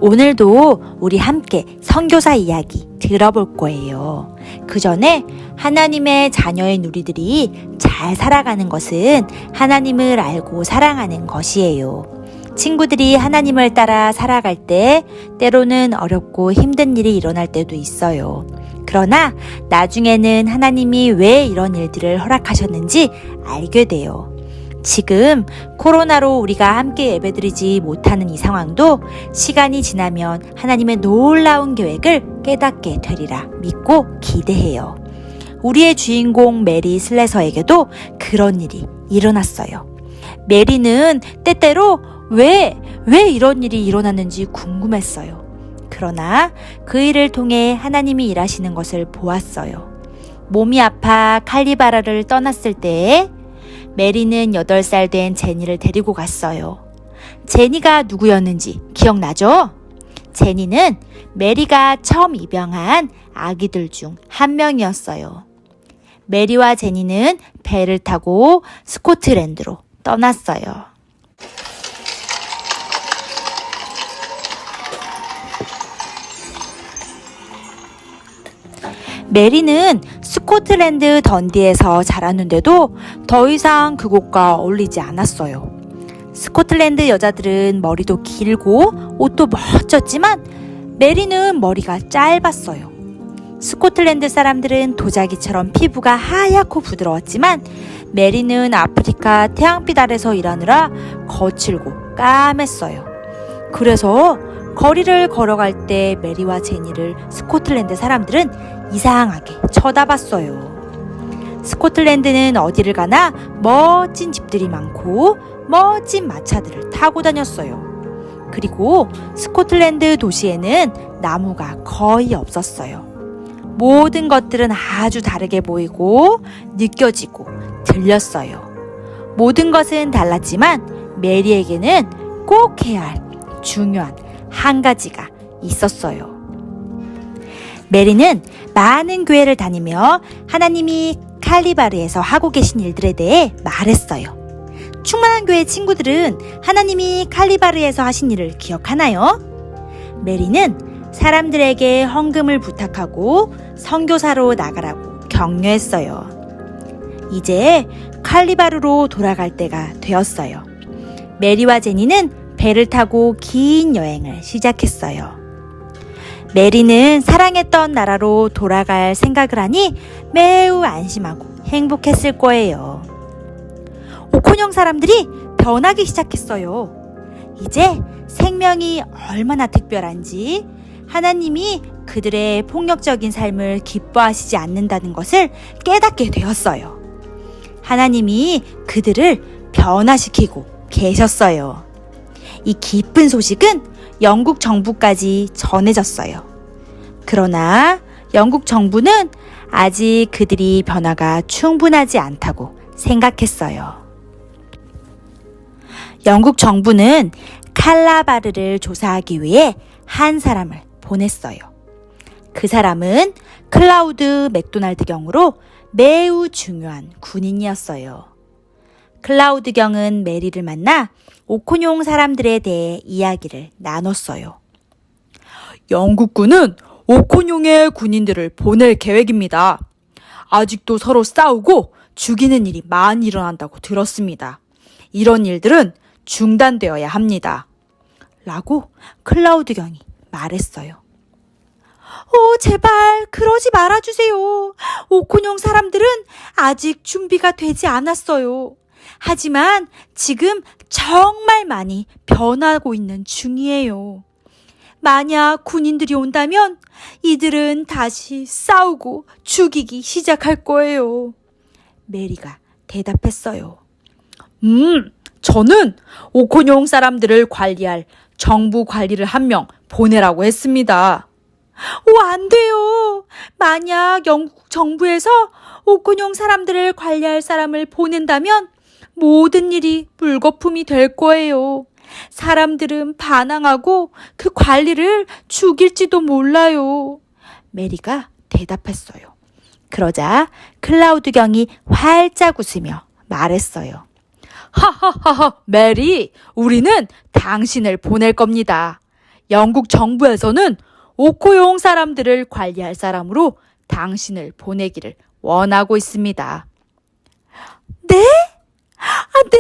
오늘도 우리 함께 선교사 이야기 들어볼 거예요. 그 전에 하나님의 자녀인 우리들이 잘 살아가는 것은 하나님을 알고 사랑하는 것이에요. 친구들이 하나님을 따라 살아갈 때 때로는 어렵고 힘든 일이 일어날 때도 있어요. 그러나 나중에는 하나님이 왜 이런 일들을 허락하셨는지 알게 돼요. 지금 코로나로 우리가 함께 예배드리지 못하는 이 상황도 시간이 지나면 하나님의 놀라운 계획을 깨닫게 되리라 믿고 기대해요. 우리의 주인공 메리 슬레서에게도 그런 일이 일어났어요. 메리는 때때로 왜 이런 일이 일어났는지 궁금했어요. 그러나 그 일을 통해 하나님이 일하시는 것을 보았어요. 몸이 아파 칼리바라를 떠났을 때 메리는 8살 된 제니를 데리고 갔어요. 제니가 누구였는지 기억나죠? 제니는 메리가 처음 입양한 아기들 중 한 명이었어요. 메리와 제니는 배를 타고 스코틀랜드로 떠났어요. 메리는 스코틀랜드 던디에서 자랐는데도 더 이상 그곳과 어울리지 않았어요. 스코틀랜드 여자들은 머리도 길고 옷도 멋졌지만 메리는 머리가 짧았어요. 스코틀랜드 사람들은 도자기처럼 피부가 하얗고 부드러웠지만 메리는 아프리카 태양빛 아래서 일하느라 거칠고 까맸어요. 그래서 거리를 걸어갈 때 메리와 제니를 스코틀랜드 사람들은 이상하게 쳐다봤어요. 스코틀랜드는 어디를 가나 멋진 집들이 많고 멋진 마차들을 타고 다녔어요. 그리고 스코틀랜드 도시에는 나무가 거의 없었어요. 모든 것들은 아주 다르게 보이고 느껴지고 들렸어요. 모든 것은 달랐지만 메리에게는 꼭 해야 할 중요한 한 가지가 있었어요. 메리는 많은 교회를 다니며 하나님이 칼리바르에서 하고 계신 일들에 대해 말했어요. 충만한 교회 친구들은 하나님이 칼리바르에서 하신 일을 기억하나요? 메리는 사람들에게 헌금을 부탁하고 선교사로 나가라고 격려했어요. 이제 칼리바르로 돌아갈 때가 되었어요. 메리와 제니는 배를 타고 긴 여행을 시작했어요. 메리는 사랑했던 나라로 돌아갈 생각을 하니 매우 안심하고 행복했을 거예요. 오코뇽 사람들이 변하기 시작했어요. 이제 생명이 얼마나 특별한지 하나님이 그들의 폭력적인 삶을 기뻐하시지 않는다는 것을 깨닫게 되었어요. 하나님이 그들을 변화시키고 계셨어요. 이 기쁜 소식은 영국 정부까지 전해졌어요. 그러나 영국 정부는 아직 그들이 변화가 충분하지 않다고 생각했어요. 영국 정부는 칼라바르를 조사하기 위해 한 사람을 보냈어요. 그 사람은 클라우드 맥도날드 경으로 매우 중요한 군인이었어요. 클라우드 경은 메리를 만나 오코뇽 사람들에 대해 이야기를 나눴어요. 영국군은 오코뇽의 군인들을 보낼 계획입니다. 아직도 서로 싸우고 죽이는 일이 많이 일어난다고 들었습니다. 이런 일들은 중단되어야 합니다. 라고 클라우드 경이 말했어요. 제발 그러지 말아주세요. 오코뇽 사람들은 아직 준비가 되지 않았어요. 하지만 지금 정말 많이 변하고 있는 중이에요. 만약 군인들이 온다면 이들은 다시 싸우고 죽이기 시작할 거예요. 메리가 대답했어요. 저는 오코뇽 사람들을 관리할 정부 관리를 한 명 보내라고 했습니다. 안 돼요. 만약 영국 정부에서 오코뇽 사람들을 관리할 사람을 보낸다면 모든 일이 물거품이 될 거예요. 사람들은 반항하고 그 관리를 죽일지도 몰라요. 메리가 대답했어요. 그러자 클라우드 경이 활짝 웃으며 말했어요. 하하하하, 메리, 우리는 당신을 보낼 겁니다. 영국 정부에서는 오코용 사람들을 관리할 사람으로 당신을 보내기를 원하고 있습니다. 네? 네.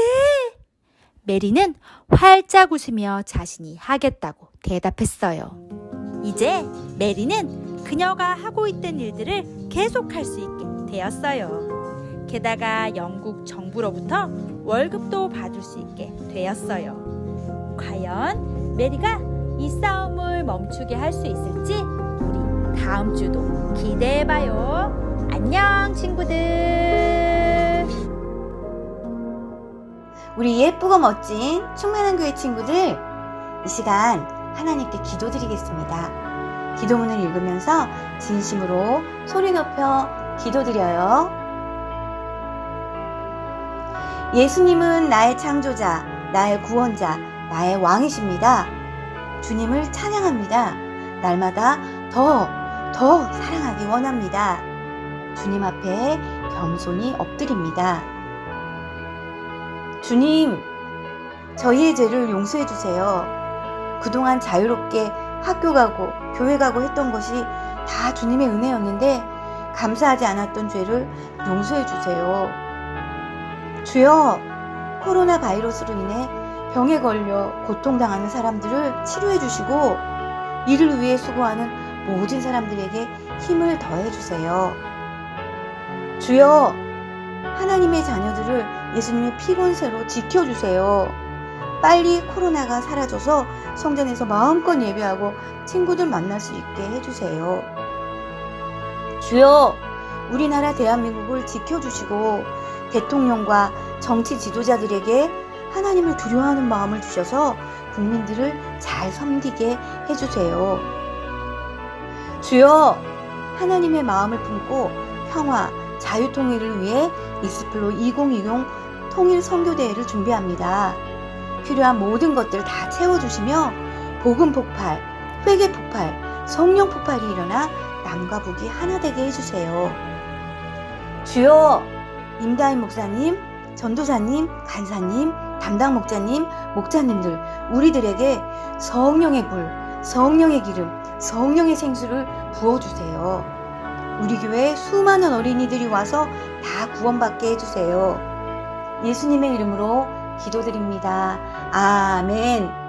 메리는 활짝 웃으며 자신이 하겠다고 대답했어요. 이제 메리는 그녀가 하고 있던 일들을 계속할 수 있게 되었어요. 게다가 영국 정부로부터 월급도 받을 수 있게 되었어요. 과연 메리가 이 싸움을 멈추게 할 수 있을지 우리 다음 주도 기대해봐요. 안녕 친구들. 우리 예쁘고 멋진 충만한 교회 친구들, 이 시간 하나님께 기도드리겠습니다. 기도문을 읽으면서 진심으로 소리 높여 기도드려요. 예수님은 나의 창조자, 나의 구원자, 나의 왕이십니다. 주님을 찬양합니다. 날마다 더 사랑하기 원합니다. 주님 앞에 겸손히 엎드립니다. 주님, 저희의 죄를 용서해 주세요. 그동안 자유롭게 학교 가고 교회 가고 했던 것이 다 주님의 은혜였는데 감사하지 않았던 죄를 용서해 주세요. 주여, 코로나 바이러스로 인해 병에 걸려 고통당하는 사람들을 치료해 주시고 이를 위해 수고하는 모든 사람들에게 힘을 더해 주세요. 주여, 하나님의 자녀들을 예수님의 피곤세로 지켜주세요. 빨리 코로나가 사라져서 성전에서 마음껏 예배하고 친구들 만날 수 있게 해주세요. 주여, 우리나라 대한민국을 지켜주시고 대통령과 정치 지도자들에게 하나님을 두려워하는 마음을 주셔서 국민들을 잘 섬기게 해주세요. 주여, 하나님의 마음을 품고 평화, 자유통일을 위해 익스플로 2020 통일 선교대회를 준비합니다. 필요한 모든 것들을 다 채워주시며 복음 폭발, 회개 폭발, 성령 폭발이 일어나 남과 북이 하나 되게 해주세요. 주여, 임다인 목사님, 전도사님, 간사님, 담당 목자님, 목자님들, 우리들에게 성령의 불, 성령의 기름, 성령의 생수를 부어주세요. 우리 교회에 수많은 어린이들이 와서 다 구원받게 해주세요. 예수님의 이름으로 기도드립니다. 아멘.